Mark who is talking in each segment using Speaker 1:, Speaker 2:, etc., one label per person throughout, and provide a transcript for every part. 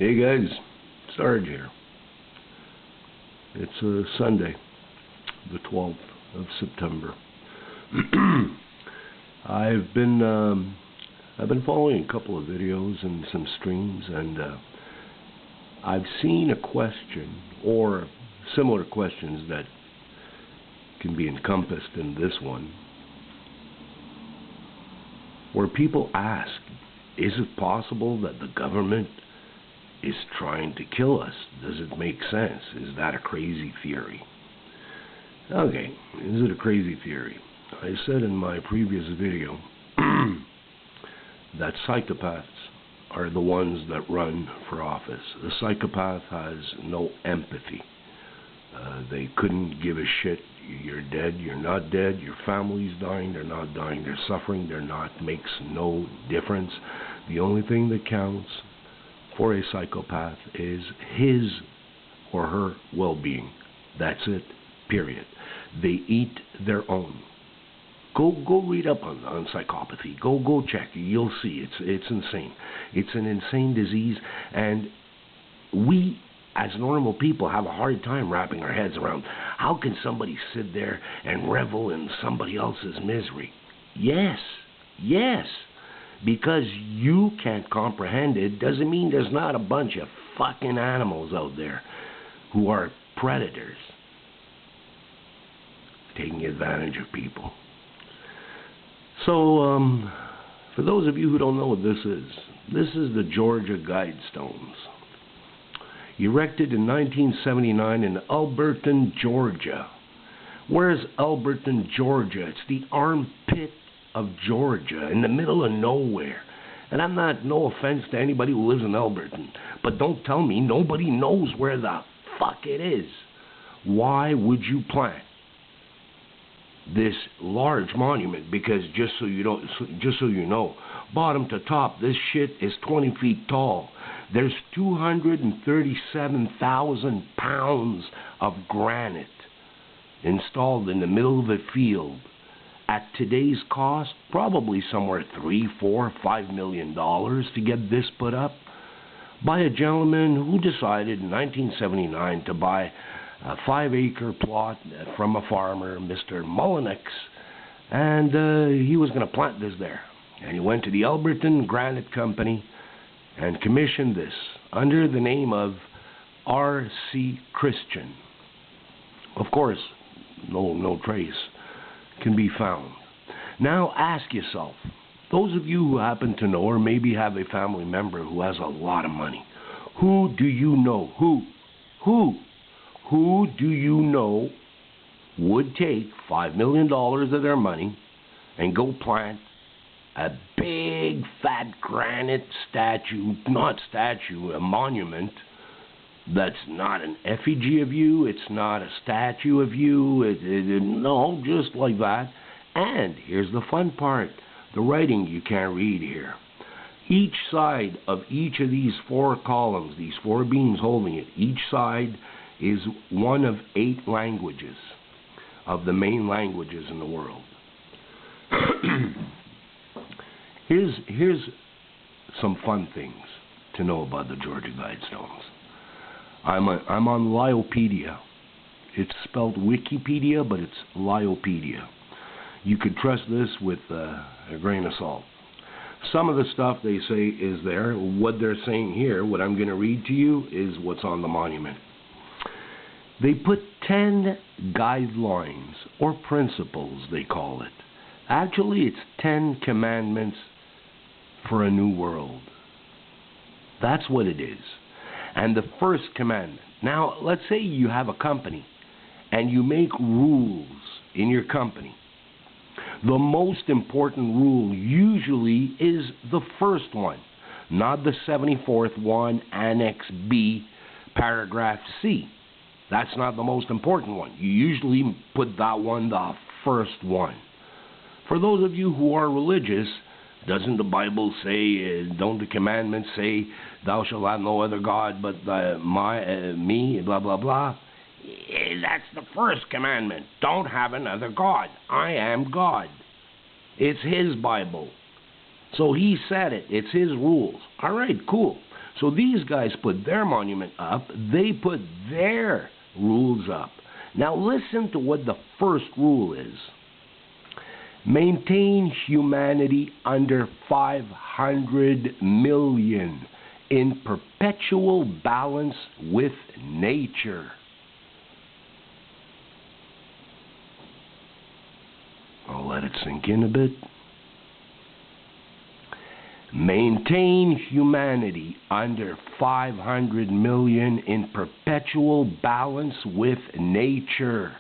Speaker 1: Hey guys, Sarge here. It's Sunday, the 12th of September. I've been following a couple of videos and some streams, and I've seen a question or similar questions that can be encompassed in this one, where people ask, is it possible that the government is trying to kill us? Does it make sense? Is that a crazy theory? Okay, is it a crazy theory? I said in my previous video that psychopaths are the ones that run for office. The psychopath has no empathy. They couldn't give a shit. You're dead, you're not dead, your family's dying, they're not dying, they're suffering, they're not, makes no difference. The only thing that counts for a psychopath is his or her well-being. That's it, period. They eat their own. Go read up on psychopathy. Go check. You'll see. It's insane. It's an insane disease, and we as normal people have a hard time wrapping our heads around how can somebody sit there and revel in somebody else's misery. Yes, because you can't comprehend it doesn't mean there's not a bunch of fucking animals out there who are predators taking advantage of people. So, for those of you who don't know what this is the Georgia Guidestones. Erected in 1979 in Alberton, Georgia. Where's Alberton, Georgia? It's the armpit of Georgia, in the middle of nowhere. And I'm not, no offense to anybody who lives in Alberton, but don't tell me nobody knows where the fuck it is. Why would you plant this large monument? Because just so you know, bottom to top, this shit is 20 feet tall. There's 237,000 pounds of granite installed in the middle of a field. At today's cost, probably somewhere $3, $4, $5 million to get this put up by a gentleman who decided in 1979 to buy a 5-acre plot from a farmer, Mr. Mullenix, and he was going to plant this there. And he went to the Alberton Granite Company and commissioned this under the name of R.C. Christian. Of course, no trace can be found. Now ask yourself, those of you who happen to know or maybe have a family member who has a lot of money, who do you know? Who do you know would take $5 million of their money and go plant a big fat granite statue, a monument that's not an effigy of you, it's not a statue of you, no, just like that. And here's the fun part, the writing you can't read here. Each side of each of these 4 columns, these 4 beams holding it, each side is one of 8 languages, of the main languages in the world. Here's some fun things to know about the Georgia Guidestones. I'm on Liopedia. It's spelled Wikipedia, but it's Liopedia. You could trust this with a grain of salt. Some of the stuff they say is there. What they're saying here, what I'm going to read to you, is what's on the monument. They put 10 guidelines, or principles, they call it. Actually, it's 10 commandments for a new world. That's what it is. And the first commandment. Now, let's say you have a company and you make rules in your company. The most important rule usually is the first one, not the 74th one, Annex B, Paragraph C. That's not the most important one. You usually put that one, the first one. For those of you who are religious, doesn't the Bible say, don't the commandments say, thou shalt have no other God but me, blah, blah, blah? That's the first commandment. Don't have another God. I am God. It's His Bible. So He said it. It's His rules. All right, cool. So these guys put their monument up. They put their rules up. Now listen to what the first rule is. Maintain humanity under 500 million in perpetual balance with nature. I'll let it sink in a bit. Maintain humanity under 500 million in perpetual balance with nature.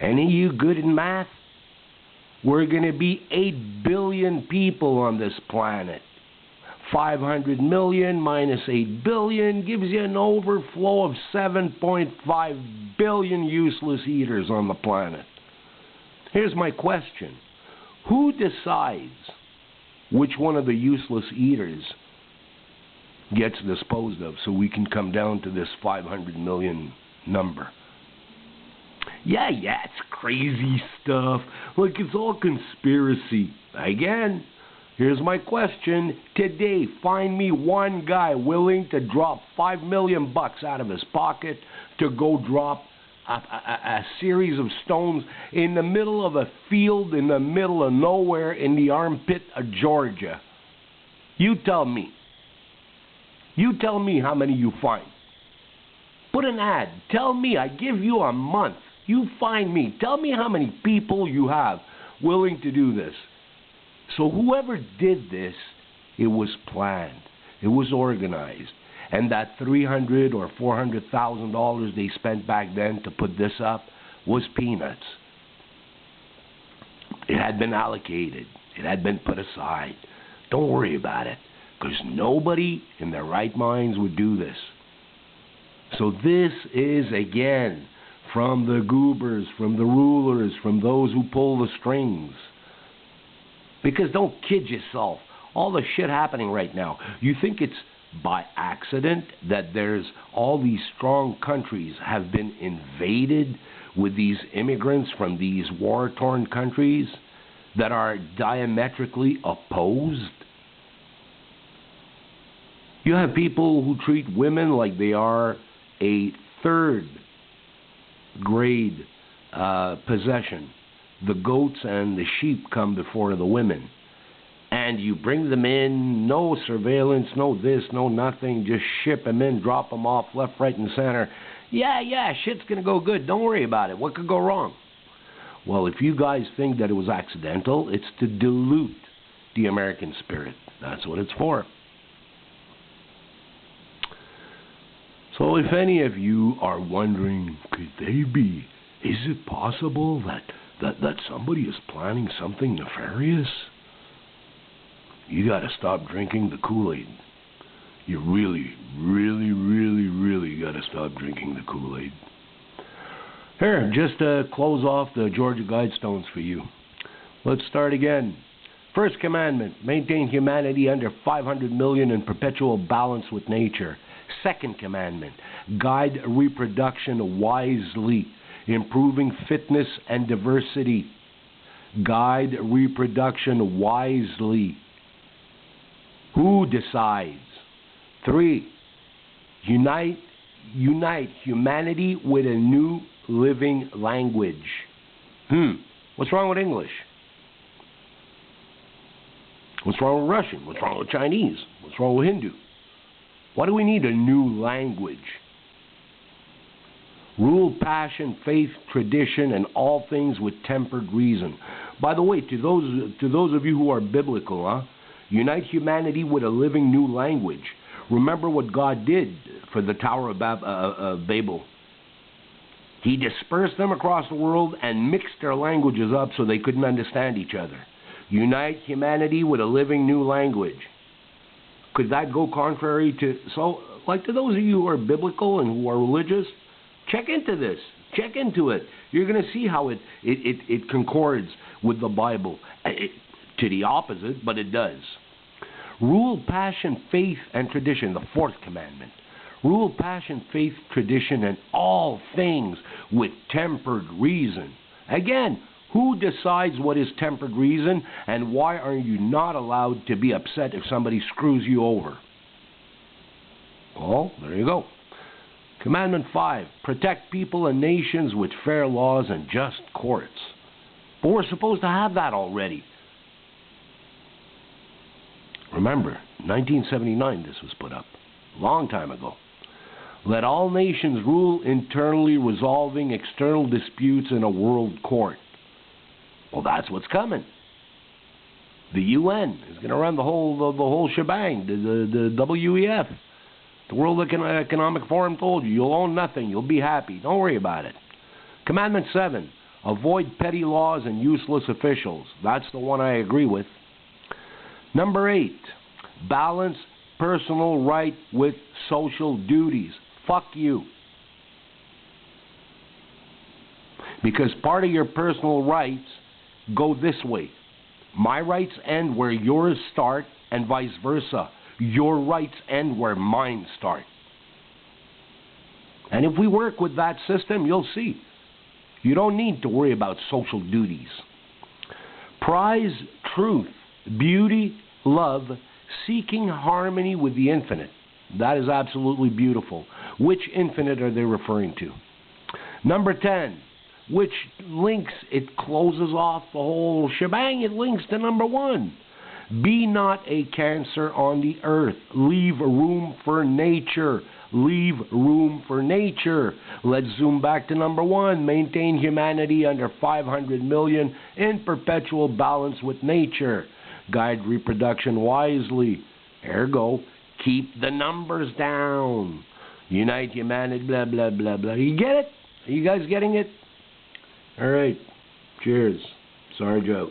Speaker 1: Any of you good in math? We're going to be 8 billion people on this planet. 500 million minus 8 billion gives you an overflow of 7.5 billion useless eaters on the planet. Here's my question. Who decides which one of the useless eaters gets disposed of so we can come down to this 500 million number? Yeah, it's crazy stuff. Like, it's all conspiracy. Again, here's my question. Today, find me one guy willing to drop $5 million out of his pocket to go drop a series of stones in the middle of a field in the middle of nowhere in the armpit of Georgia. You tell me. You tell me how many you find. Put an ad. Tell me. I give you a month. You find me. Tell me how many people you have willing to do this. So whoever did this, it was planned. It was organized. And that $300,000 or $400,000 they spent back then to put this up was peanuts. It had been allocated. It had been put aside. Don't worry about it, because nobody in their right minds would do this. So this is, again, from the goobers, from the rulers, from those who pull the strings. Because don't kid yourself. All the shit happening right now, you think it's by accident that there's all these strong countries have been invaded with these immigrants from these war-torn countries that are diametrically opposed? You have people who treat women like they are a third-grade possession. The goats and the sheep come before the women. And you bring them in, no surveillance, no this, no nothing, just ship them in, drop them off left, right, and center. Yeah, shit's going to go good. Don't worry about it. What could go wrong? Well, if you guys think that it was accidental, it's to dilute the American spirit. That's what it's for. So if any of you are wondering, could they be, is it possible that somebody is planning something nefarious? You got to stop drinking the KoolAid. You really, really, really, really got to stop drinking the KoolAid. Here, just to close off the Georgia Guidestones for you. Let's start again. First commandment, maintain humanity under 500 million in perpetual balance with nature. Second commandment, guide reproduction wisely, improving fitness and diversity. Guide reproduction wisely. Who decides? 3, unite humanity with a new living language. What's wrong with English? What's wrong with Russian? What's wrong with Chinese? What's wrong with Hindu? Why do we need a new language? Rule passion, faith, tradition, and all things with tempered reason. By the way, to those of you who are biblical, unite humanity with a living new language. Remember what God did for the Tower of Babel. He dispersed them across the world and mixed their languages up so they couldn't understand each other. Unite humanity with a living new language. Could that go contrary to... So, like, to those of you who are biblical and who are religious, check into this. Check into it. You're going to see how it concords with the Bible. To the opposite, but it does. Rule, passion, faith, and tradition, the fourth commandment. Rule, passion, faith, tradition, and all things with tempered reason. Again, who decides what is tempered reason, and why are you not allowed to be upset if somebody screws you over? Well, there you go. Commandment 5, protect people and nations with fair laws and just courts. But we're supposed to have that already. Remember, 1979 this was put up, a long time ago. Let all nations rule internally, resolving external disputes in a world court. Well, that's what's coming. The UN is going to run the whole shebang. The WEF, the World Economic Forum, told you you'll own nothing. You'll be happy. Don't worry about it. Commandment 7: avoid petty laws and useless officials. That's the one I agree with. Number 8: balance personal right with social duties. Fuck you. Because part of your personal rights go this way. My rights end where yours start, and vice versa. Your rights end where mine start. And if we work with that system, you'll see. You don't need to worry about social duties. Prize truth, beauty, love, seeking harmony with the infinite. That is absolutely beautiful. Which infinite are they referring to? Number 10. Which links, it closes off the whole shebang. It links to number 1. Be not a cancer on the earth. Leave room for nature. Leave room for nature. Let's zoom back to number 1. Maintain humanity under 500 million in perpetual balance with nature. Guide reproduction wisely. Ergo, keep the numbers down. Unite humanity, blah, blah, blah, blah. You get it? Are you guys getting it? All right. Cheers. Sarge out.